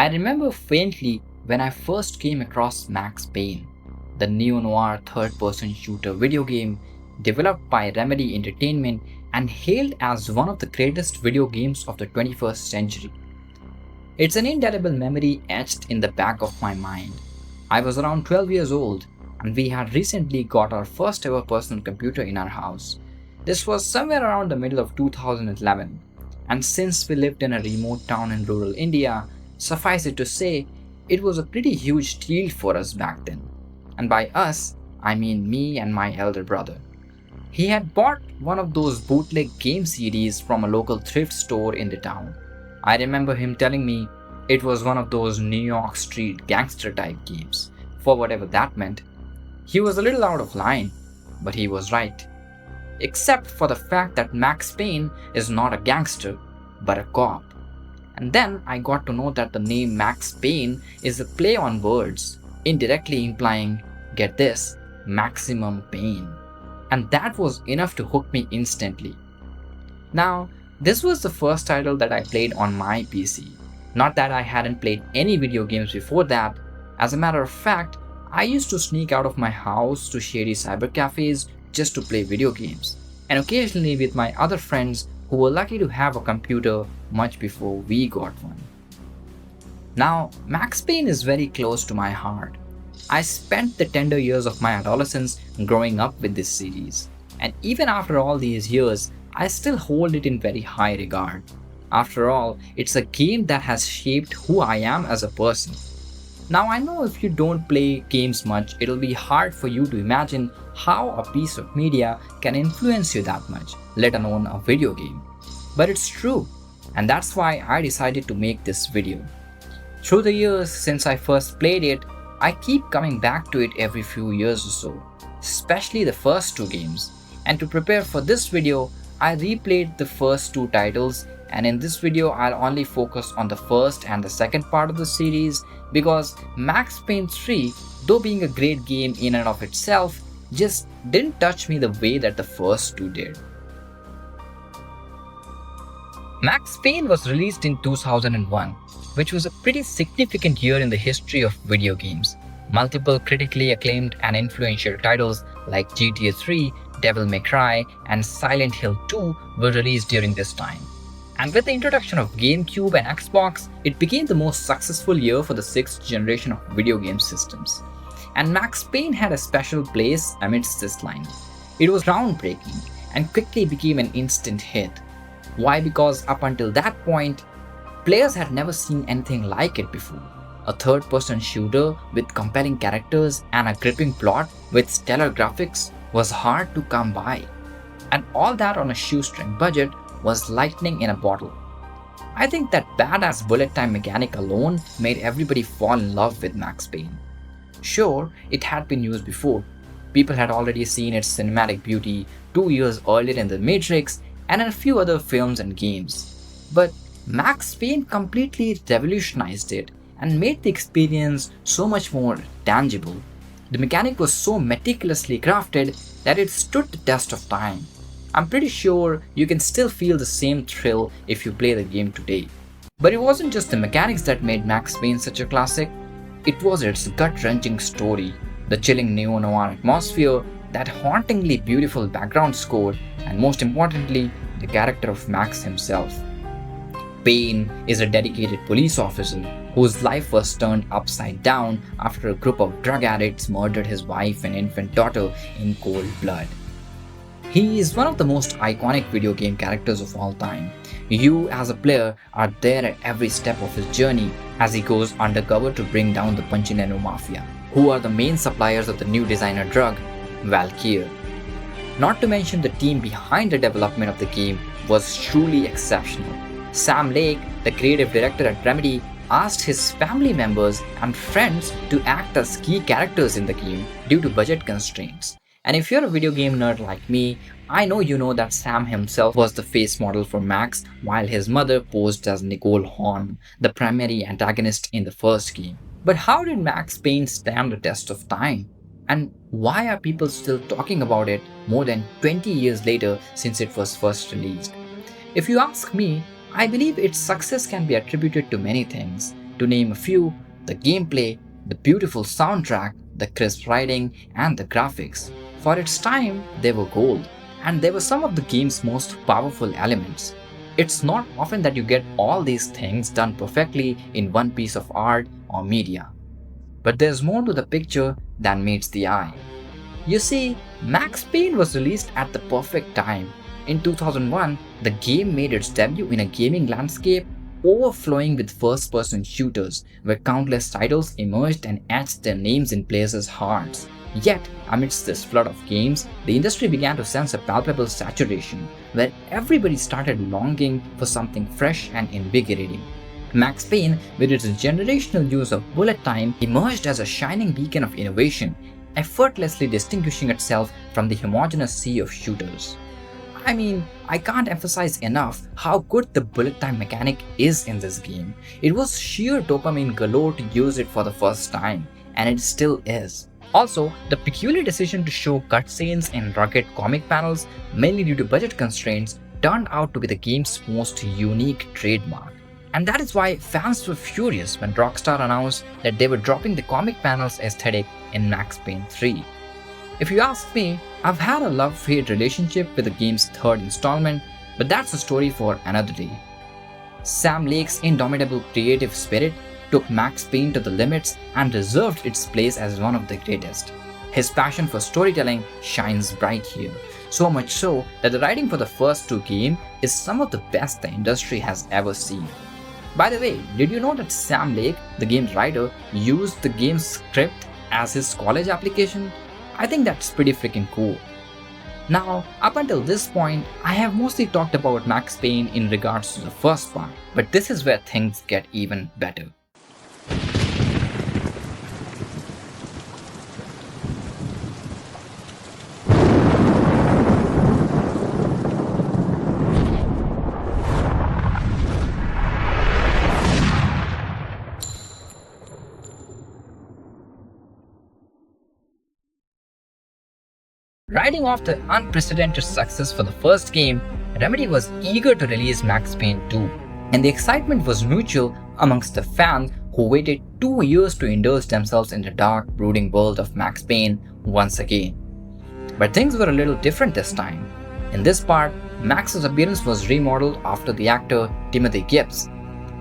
I remember faintly when I first came across Max Payne, the neo-noir third-person shooter video game developed by Remedy Entertainment and hailed as one of the greatest video games of the 21st century. It's an indelible memory etched in the back of my mind. I was around 12 years old and we had recently got our first ever personal computer in our house. This was somewhere around the middle of 2011, and since we lived in a remote town in rural India, suffice it to say, it was a pretty huge deal for us back then. And by us, I mean me and my elder brother. He had bought one of those bootleg game CDs from a local thrift store in the town. I remember him telling me it was one of those New York Street gangster type games, for whatever that meant. He was a little out of line, but he was right. Except for the fact that Max Payne is not a gangster, but a cop. And then I got to know that the name Max Payne is a play on words, indirectly implying, get this, maximum pain. And that was enough to hook me instantly. Now, this was the first title that I played on my PC. Not that I hadn't played any video games before that. As a matter of fact, I used to sneak out of my house to shady cyber cafes just to play video games, and occasionally with my other friends who were lucky to have a computer much before we got one. Now, Max Payne is very close to my heart. I spent the tender years of my adolescence growing up with this series, and even after all these years, I still hold it in very high regard. After all, it's a game that has shaped who I am as a person. Now I know if you don't play games much, it'll be hard for you to imagine how a piece of media can influence you that much, let alone a video game. But it's true, and that's why I decided to make this video. Through the years since I first played it, I keep coming back to it every few years or so, especially the first two games. And to prepare for this video, I replayed the first two titles, and in this video I'll only focus on the first and the second part of the series because Max Payne 3, though being a great game in and of itself, just didn't touch me the way that the first two did. Max Payne was released in 2001, which was a pretty significant year in the history of video games. Multiple critically acclaimed and influential titles like GTA 3, Devil May Cry, and Silent Hill 2 were released during this time. And with the introduction of GameCube and Xbox, it became the most successful year for the sixth generation of video game systems. And Max Payne had a special place amidst this line. It was groundbreaking and quickly became an instant hit. Why? Because up until that point, players had never seen anything like it before. A third-person shooter with compelling characters and a gripping plot with stellar graphics was hard to come by. And all that on a shoestring budget was lightning in a bottle. I think that badass bullet time mechanic alone made everybody fall in love with Max Payne. Sure, it had been used before. People had already seen its cinematic beauty 2 years earlier in The Matrix and in a few other films and games. But Max Payne completely revolutionized it and made the experience so much more tangible. The mechanic was so meticulously crafted that it stood the test of time. I'm pretty sure you can still feel the same thrill if you play the game today. But it wasn't just the mechanics that made Max Payne such a classic, it was its gut-wrenching story, the chilling neo-noir atmosphere, that hauntingly beautiful background score, and most importantly, the character of Max himself. Payne is a dedicated police officer whose life was turned upside down after a group of drug addicts murdered his wife and infant daughter in cold blood. He is one of the most iconic video game characters of all time. You as a player are there at every step of his journey as he goes undercover to bring down the Punchinello Mafia, who are the main suppliers of the new designer drug, Valkyrie. Not to mention the team behind the development of the game was truly exceptional. Sam Lake, the creative director at Remedy, asked his family members and friends to act as key characters in the game due to budget constraints. And if you're a video game nerd like me, I know you know that Sam himself was the face model for Max, while his mother posed as Nicole Horn, the primary antagonist in the first game. But how did Max Payne stand the test of time? And why are people still talking about it more than 20 years later since it was first released? If you ask me, I believe its success can be attributed to many things, To name a few, the gameplay, the beautiful soundtrack, the crisp writing, and the graphics. For its time, they were gold, and they were some of the game's most powerful elements. It's not often that you get all these things done perfectly in one piece of art or media. But there's more to the picture than meets the eye. You see, Max Payne was released at the perfect time. In 2001, the game made its debut in a gaming landscape overflowing with first-person shooters, where countless titles emerged and etched their names in players' hearts. Yet, amidst this flood of games, the industry began to sense a palpable saturation, where everybody started longing for something fresh and invigorating. Max Payne, with its generational use of bullet time, emerged as a shining beacon of innovation, effortlessly distinguishing itself from the homogeneous sea of shooters. I mean, I can't emphasize enough how good the bullet time mechanic is in this game. It was sheer dopamine galore to use it for the first time, and it still is. Also, the peculiar decision to show cutscenes in rugged comic panels, mainly due to budget constraints, turned out to be the game's most unique trademark. And that is why fans were furious when Rockstar announced that they were dropping the comic panels aesthetic in Max Payne 3. If you ask me, I've had a love-hate relationship with the game's third installment, but that's a story for another day. Sam Lake's indomitable creative spirit took Max Payne to the limits and reserved its place as one of the greatest. His passion for storytelling shines bright here, so much so that the writing for the first two games is some of the best the industry has ever seen. By the way, did you know that Sam Lake, the game's writer, used the game's script as his college application? I think that's pretty freaking cool. Now, up until this point, I have mostly talked about Max Payne in regards to the first part, but this is where things get even better. Riding off the unprecedented success for the first game, Remedy was eager to release Max Payne 2, and the excitement was mutual amongst the fans who waited 2 years to indulge themselves in the dark, brooding world of Max Payne once again. But things were a little different this time. In this part, Max's appearance was remodeled after the actor Timothy Gibbs.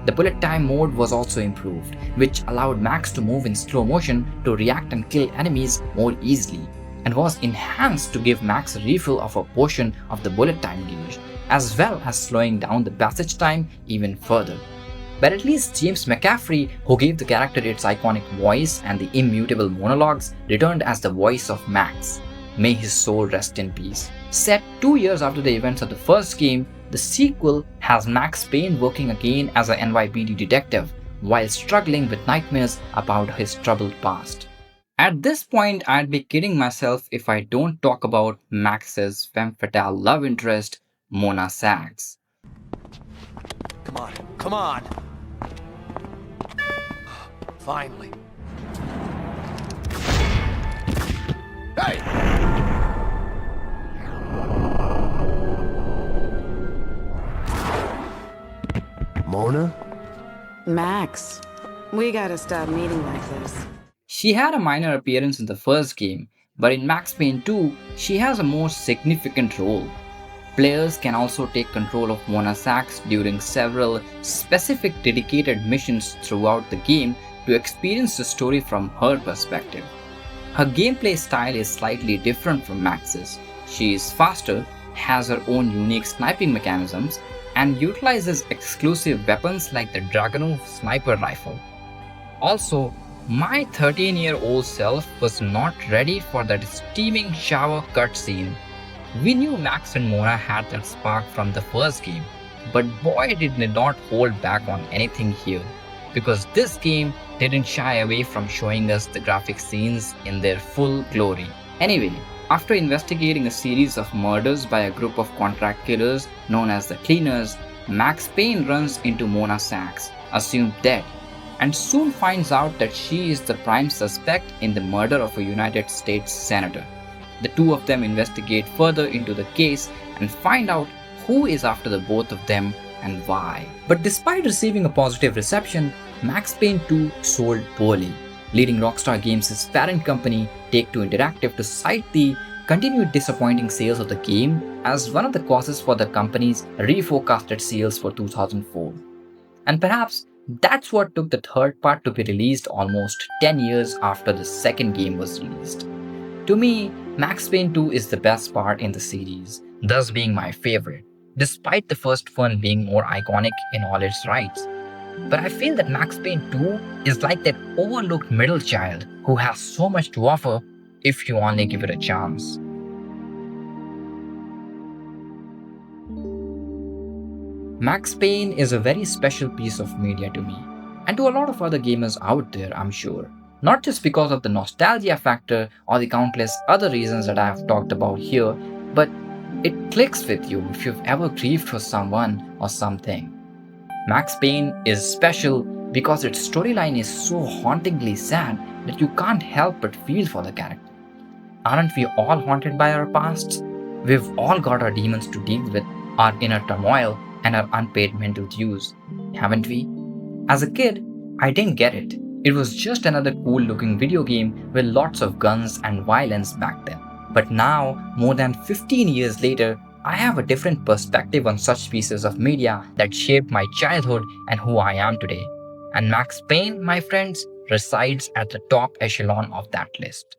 The bullet time mode was also improved, which allowed Max to move in slow motion to react and kill enemies more easily, and was enhanced to give Max a refill of a portion of the bullet time gauge, as well as slowing down the passage time even further. But at least James McCaffrey, who gave the character its iconic voice and the immutable monologues, returned as the voice of Max. May his soul rest in peace. Set 2 years after the events of the first game, the sequel has Max Payne working again as an NYPD detective, while struggling with nightmares about his troubled past. At this point, I'd be kidding myself if I don't talk about Max's femme fatale love interest, Mona Sachs. Come on! Finally. Hey! Mona? Max, we gotta stop meeting like this. She had a minor appearance in the first game, but in Max Payne 2, she has a more significant role. Players can also take control of Mona Sachs during several specific dedicated missions throughout the game to experience the story from her perspective. Her gameplay style is slightly different from Max's. She is faster, has her own unique sniping mechanisms, and utilizes exclusive weapons like the Dragunov sniper rifle. Also, my 13-year-old self was not ready for that steaming shower cutscene. We knew Max and Mona had that spark from the first game, but boy did they not hold back on anything here, because this game didn't shy away from showing us the graphic scenes in their full glory. Anyway, after investigating a series of murders by a group of contract killers known as the Cleaners, Max Payne runs into Mona Sachs, assumed dead, and soon finds out that she is the prime suspect in the murder of a United States senator. The two of them investigate further into the case and find out who is after the both of them and why. But despite receiving a positive reception, Max Payne 2 sold poorly, leading Rockstar Games' parent company Take-Two Interactive to cite the continued disappointing sales of the game as one of the causes for the company's reforecasted sales for 2004. And perhaps that's what took the third part to be released almost 10 years after the second game was released. To me, Max Payne 2 is the best part in the series, thus being my favorite, despite the first one being more iconic in all its rights. But I feel that Max Payne 2 is like that overlooked middle child who has so much to offer if you only give it a chance. Max Payne is a very special piece of media to me, and to a lot of other gamers out there, I'm sure. Not just because of the nostalgia factor or the countless other reasons that I have talked about here, but it clicks with you if you've ever grieved for someone or something. Max Payne is special because its storyline is so hauntingly sad that you can't help but feel for the character. Aren't we all haunted by our pasts? We've all got our demons to deal with, our inner turmoil, and our unpaid mental dues, haven't we? As a kid, I didn't get it. It was just another cool looking video game with lots of guns and violence back then. But now, more than 15 years later, I have a different perspective on such pieces of media that shaped my childhood and who I am today. And Max Payne, my friends, resides at the top echelon of that list.